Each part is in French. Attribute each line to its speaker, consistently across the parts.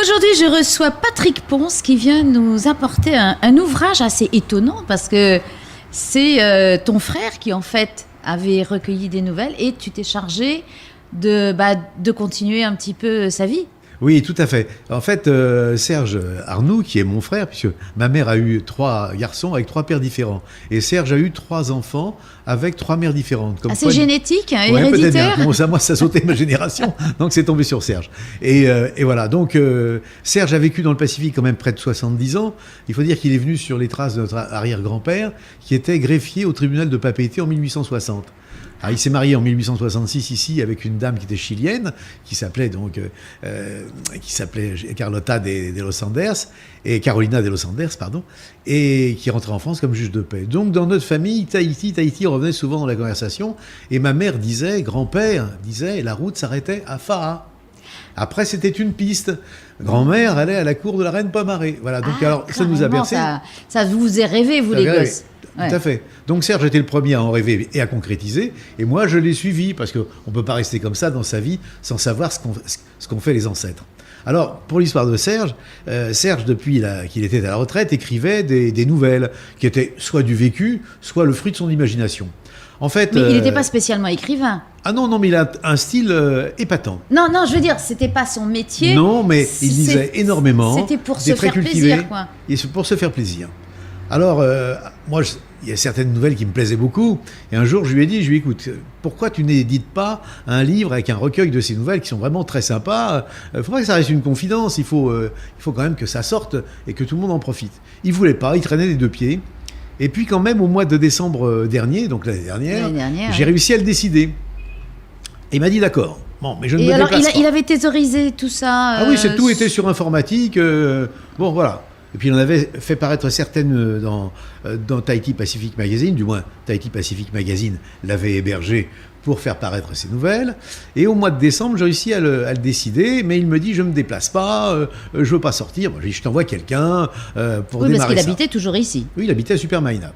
Speaker 1: aujourd'hui, je reçois Patrick Ponce qui vient nous apporter un ouvrage assez étonnant parce que c'est ton frère qui, en fait, avait recueilli des nouvelles et tu t'es chargé de continuer un petit peu sa vie.
Speaker 2: Oui, tout à fait. En fait, Serge Arnoux, qui est mon frère, puisque ma mère a eu 3 garçons avec 3 pères différents. Et Serge a eu 3 enfants avec 3 mères différentes. Comme
Speaker 1: c'est génétique,
Speaker 2: ouais,
Speaker 1: héréditaire.
Speaker 2: Bon, moi, ça a sauté ma génération, donc c'est tombé sur Serge. Et voilà, donc Serge a vécu dans le Pacifique quand même près de 70 ans. Il faut dire qu'il est venu sur les traces de notre arrière-grand-père, qui était greffier au tribunal de Papeete en 1860. Alors, il s'est marié en 1866 ici avec une dame qui était chilienne, qui s'appelait Carlota de los Andes, et Carolina de los Andes, pardon, et qui rentrait en France comme juge de paix. Donc dans notre famille, Tahiti revenait souvent dans la conversation, et ma mère grand-père disait, la route s'arrêtait à Fa'a. Après, c'était une piste. Grand-mère allait à la cour de la reine Pomaré. Voilà, donc alors ça nous a bercé.
Speaker 1: Ça vous est rêvé, vous les gosses.
Speaker 2: Ouais. Tout à fait. Donc Serge était le premier à en rêver et à concrétiser, et moi je l'ai suivi, parce qu'on ne peut pas rester comme ça dans sa vie sans savoir ce qu'ont fait les ancêtres. Alors, pour l'histoire de Serge, Serge, depuis qu'il était à la retraite, écrivait des nouvelles qui étaient soit du vécu, soit le fruit de son imagination. En fait,
Speaker 1: mais il n'était pas spécialement écrivain.
Speaker 2: Ah non, mais il a un style épatant.
Speaker 1: Non, je veux dire, c'était pas son métier.
Speaker 2: Non, mais il lisait énormément.
Speaker 1: C'était pour se faire plaisir, quoi.
Speaker 2: Et pour se faire plaisir. Alors, moi, il y a certaines nouvelles qui me plaisaient beaucoup. Et un jour, je lui ai dit, écoute, pourquoi tu n'édites pas un livre avec un recueil de ces nouvelles qui sont vraiment très sympas ? Il ne faut pas que ça reste une confidence. Il faut quand même que ça sorte et que tout le monde en profite. Il ne voulait pas, il traînait les 2 pieds. Et puis quand même, au mois de décembre dernier, donc l'année dernière, j'ai réussi à le décider. Et il m'a dit d'accord. Bon, mais je ne me déplace pas.
Speaker 1: Il avait thésaurisé tout ça.
Speaker 2: Ah oui, tout était sur informatique. Bon, voilà. Et puis, il en avait fait paraître certaines dans Tahiti Pacific Magazine. Du moins, Tahiti Pacific Magazine l'avait hébergé pour faire paraître ses nouvelles. Et au mois de décembre, j'ai réussi à le décider. Mais il me dit, je ne me déplace pas, je ne veux pas sortir. Moi, je dis, je t'envoie quelqu'un pour démarrer ça.
Speaker 1: Parce qu'il habitait toujours ici.
Speaker 2: Oui, il habitait à Supermaïna.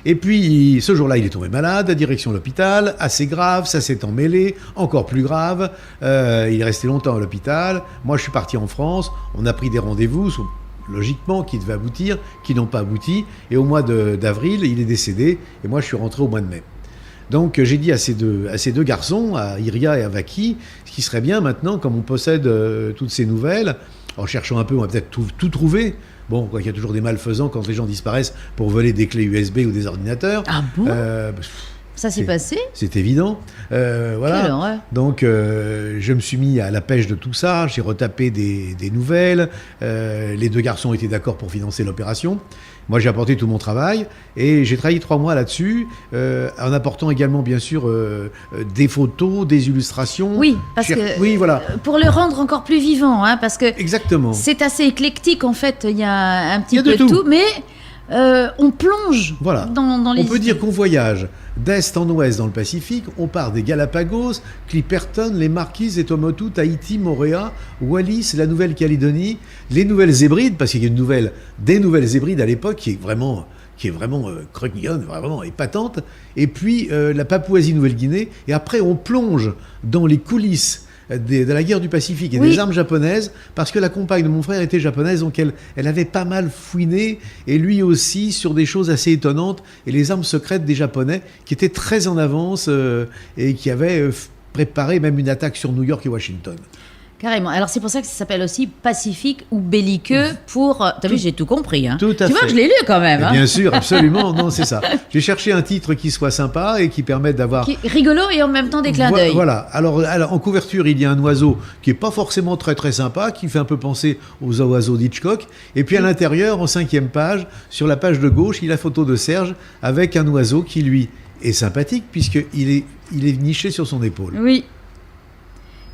Speaker 2: Et puis, ce jour-là, il est tombé malade, direction l'hôpital, assez grave, ça s'est emmêlé, encore plus grave. Il est resté longtemps à l'hôpital. Moi, je suis parti en France. On a pris des rendez-vous, logiquement, qui devaient aboutir, qui n'ont pas abouti. Et au mois d'avril, il est décédé. Et moi, je suis rentré au mois de mai. Donc, j'ai dit à ces deux garçons, à Iria et à Vaki, ce qui serait bien maintenant, comme on possède toutes ces nouvelles, en cherchant un peu, on va peut-être tout trouver. Bon, quoi qu'il y a toujours des malfaisants quand les gens disparaissent pour voler des clés USB ou des ordinateurs.
Speaker 1: Ah bon ça s'est passé ?
Speaker 2: C'est évident. Voilà.
Speaker 1: Quelle horreur.
Speaker 2: Donc, je me suis mis à la pêche de tout ça. J'ai retapé des nouvelles. Les 2 garçons étaient d'accord pour financer l'opération. Moi, j'ai apporté tout mon travail et j'ai travaillé 3 mois là-dessus, en apportant également, bien sûr, des photos, des illustrations.
Speaker 1: Oui, parce que
Speaker 2: oui, voilà.
Speaker 1: Pour le rendre encore plus vivant, hein, parce que
Speaker 2: exactement.
Speaker 1: C'est assez éclectique en fait. Il y a un petit peu de tout, mais on plonge dans les.
Speaker 2: On peut dire qu'on voyage d'est en ouest dans le Pacifique. On part des Galapagos, Clipperton, les Marquises, les Tuamotu, Tahiti, Moorea, Wallis, la Nouvelle-Calédonie, les Nouvelles Hébrides, parce qu'il y a des Nouvelles Hébrides à l'époque qui est vraiment croquignonne, vraiment épatante, et puis la Papouasie-Nouvelle-Guinée, et après on plonge dans les coulisses de la guerre du Pacifique et des armes japonaises, parce que la compagne de mon frère était japonaise, donc elle avait pas mal fouiné, et lui aussi, sur des choses assez étonnantes, et les armes secrètes des Japonais, qui étaient très en avance, et qui avaient préparé même une attaque sur New York et Washington.
Speaker 1: Carrément. Alors c'est pour ça que ça s'appelle aussi pacifique ou belliqueux pour... T'as vu, j'ai tout compris. Hein.
Speaker 2: Tout à fait.
Speaker 1: Tu vois que je l'ai lu quand même. Hein.
Speaker 2: Bien sûr, absolument. Non, c'est ça. J'ai cherché un titre qui soit sympa et qui permette d'avoir...
Speaker 1: rigolo et en même temps des clins d'œil.
Speaker 2: Voilà. Alors, en couverture, il y a un oiseau qui est pas forcément très très sympa, qui fait un peu penser aux oiseaux d'Hitchcock. Et puis à l'intérieur, en 5e page, sur la page de gauche, il y a la photo de Serge avec un oiseau qui, lui, est sympathique puisqu'il est niché sur son épaule.
Speaker 1: Oui.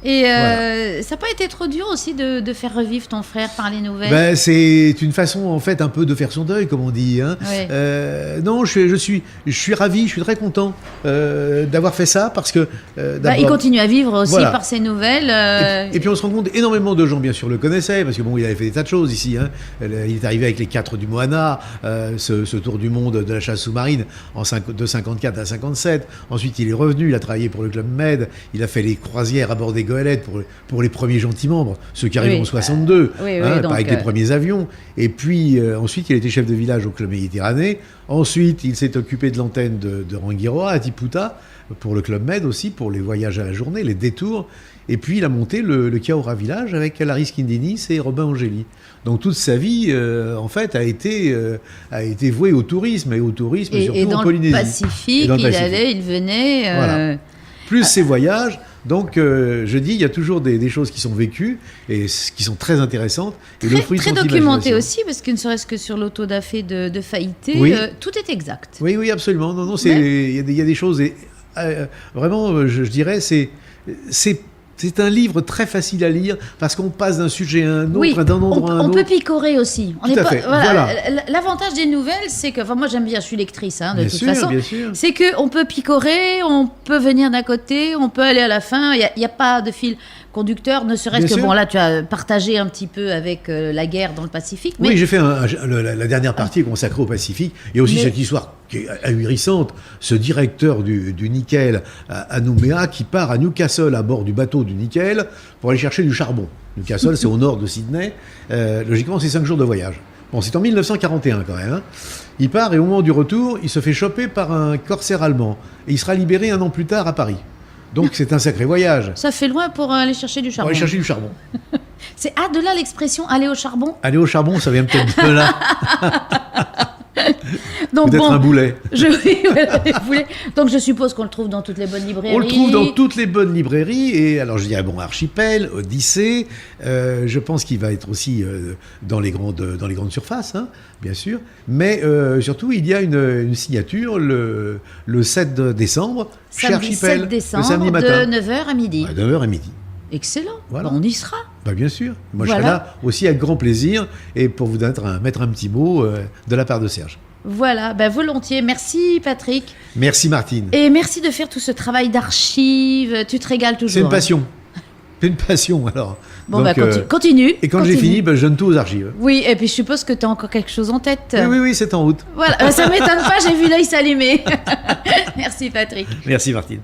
Speaker 1: Et ça n'a pas été trop dur aussi de faire revivre ton frère par les nouvelles ?
Speaker 2: C'est une façon en fait un peu de faire son deuil, comme on dit. Hein.
Speaker 1: Oui.
Speaker 2: Non, je suis ravi, je suis très content d'avoir fait ça parce que
Speaker 1: il continue à vivre aussi par ses nouvelles.
Speaker 2: Et puis on se rend compte, énormément de gens bien sûr le connaissaient parce que il avait fait des tas de choses ici. Hein. Il est arrivé avec les 4 du Moana, ce tour du monde de la chasse sous-marine de 54 à 57. Ensuite il est revenu, il a travaillé pour le Club Med, il a fait les croisières à bord des goélettes pour les premiers gentils membres, ceux qui arrivent
Speaker 1: Oui.
Speaker 2: en 62,
Speaker 1: donc,
Speaker 2: avec les premiers avions. Et puis ensuite, il a été chef de village au Club Méditerranée. Ensuite, il s'est occupé de l'antenne de Rangiroa, à Tiputa, pour le Club Med aussi, pour les voyages à la journée, les détours. Et puis, il a monté le Chiaora Village avec Laris Kindinis et Robin Angeli. Donc, toute sa vie, en fait, a été vouée au tourisme, et surtout
Speaker 1: et dans
Speaker 2: en Polynésie.
Speaker 1: le Pacifique, il allait, il venait.
Speaker 2: Voilà. Plus ses voyages. Donc, je dis, il y a toujours des choses qui sont vécues et qui sont très intéressantes. Et le fruit de
Speaker 1: Très
Speaker 2: son
Speaker 1: documenté
Speaker 2: imagination.
Speaker 1: aussi, parce que ne serait-ce que sur l'autodafé de Faïté,
Speaker 2: Oui.
Speaker 1: tout est exact.
Speaker 2: Oui, oui, absolument. Non,
Speaker 1: Mais-
Speaker 2: il y a des choses. Vraiment, je dirais, c'est un livre très facile à lire parce qu'on passe d'un sujet à un autre,
Speaker 1: Oui,
Speaker 2: d'un endroit à un
Speaker 1: on
Speaker 2: autre.
Speaker 1: peut picorer aussi.
Speaker 2: Tout à fait, voilà.
Speaker 1: L'avantage des nouvelles, c'est que, enfin, moi j'aime bien, je suis lectrice, de
Speaker 2: Bien
Speaker 1: toute
Speaker 2: sûr,
Speaker 1: façon.
Speaker 2: bien sûr.
Speaker 1: C'est qu'on peut picorer, on peut venir d'un côté, on peut aller à la fin. Il n'y a pas de fil conducteur, ne serait-ce
Speaker 2: Bien
Speaker 1: que,
Speaker 2: sûr.
Speaker 1: bon, là tu as partagé un petit peu avec la guerre dans le Pacifique. Mais
Speaker 2: Oui, j'ai fait la dernière partie consacrée au Pacifique. Il y a aussi
Speaker 1: Mais-
Speaker 2: cette histoire qui est ahurissante. Ce directeur du nickel à Nouméa qui part à Newcastle à bord du bateau du nickel pour aller chercher du charbon. Newcastle, c'est au nord de Sydney. Logiquement, c'est 5 jours de voyage. Bon, c'est en 1941 quand même. Il part et au moment du retour, il se fait choper par un corsaire allemand. Et il sera libéré 1 an plus tard à Paris. Donc c'est un sacré voyage.
Speaker 1: ça fait loin pour aller chercher du
Speaker 2: Pour
Speaker 1: charbon.
Speaker 2: aller chercher du charbon.
Speaker 1: C'est de là l'expression aller au charbon.
Speaker 2: Aller au charbon, ça vient peut-être de là.
Speaker 1: Donc
Speaker 2: Peut-être un boulet.
Speaker 1: oui, voilà, des boulets. Donc je suppose qu'on le trouve dans toutes les bonnes librairies.
Speaker 2: On le trouve dans toutes les bonnes librairies. Et alors je dirais, bon, Archipel, Odyssée, je pense qu'il va être aussi dans les grandes surfaces, bien sûr. Mais surtout, il y a une signature le 7 décembre chez
Speaker 1: Samedi
Speaker 2: Archipel.
Speaker 1: 7 décembre,
Speaker 2: le samedi matin.
Speaker 1: de 9h à midi.
Speaker 2: À 9h à midi.
Speaker 1: Excellent.
Speaker 2: Voilà.
Speaker 1: On y sera.
Speaker 2: Bah, bien sûr. Moi, je
Speaker 1: Voilà.
Speaker 2: serai là aussi avec grand plaisir. Et pour vous mettre un petit mot de la part de Serge.
Speaker 1: Voilà, volontiers. Merci Patrick.
Speaker 2: Merci Martine.
Speaker 1: Et merci de faire tout ce travail d'archives. Tu te régales toujours.
Speaker 2: C'est une
Speaker 1: hein.
Speaker 2: passion. C'est une passion alors.
Speaker 1: Bon,
Speaker 2: Donc,
Speaker 1: continue.
Speaker 2: Et quand j'ai
Speaker 1: continue.
Speaker 2: fini, je donne tout aux archives.
Speaker 1: Oui, et puis je suppose que tu as encore quelque chose en tête.
Speaker 2: Oui, c'est en route.
Speaker 1: Voilà, ça m'étonne pas, j'ai vu l'œil s'allumer. Merci Patrick.
Speaker 2: Merci Martine.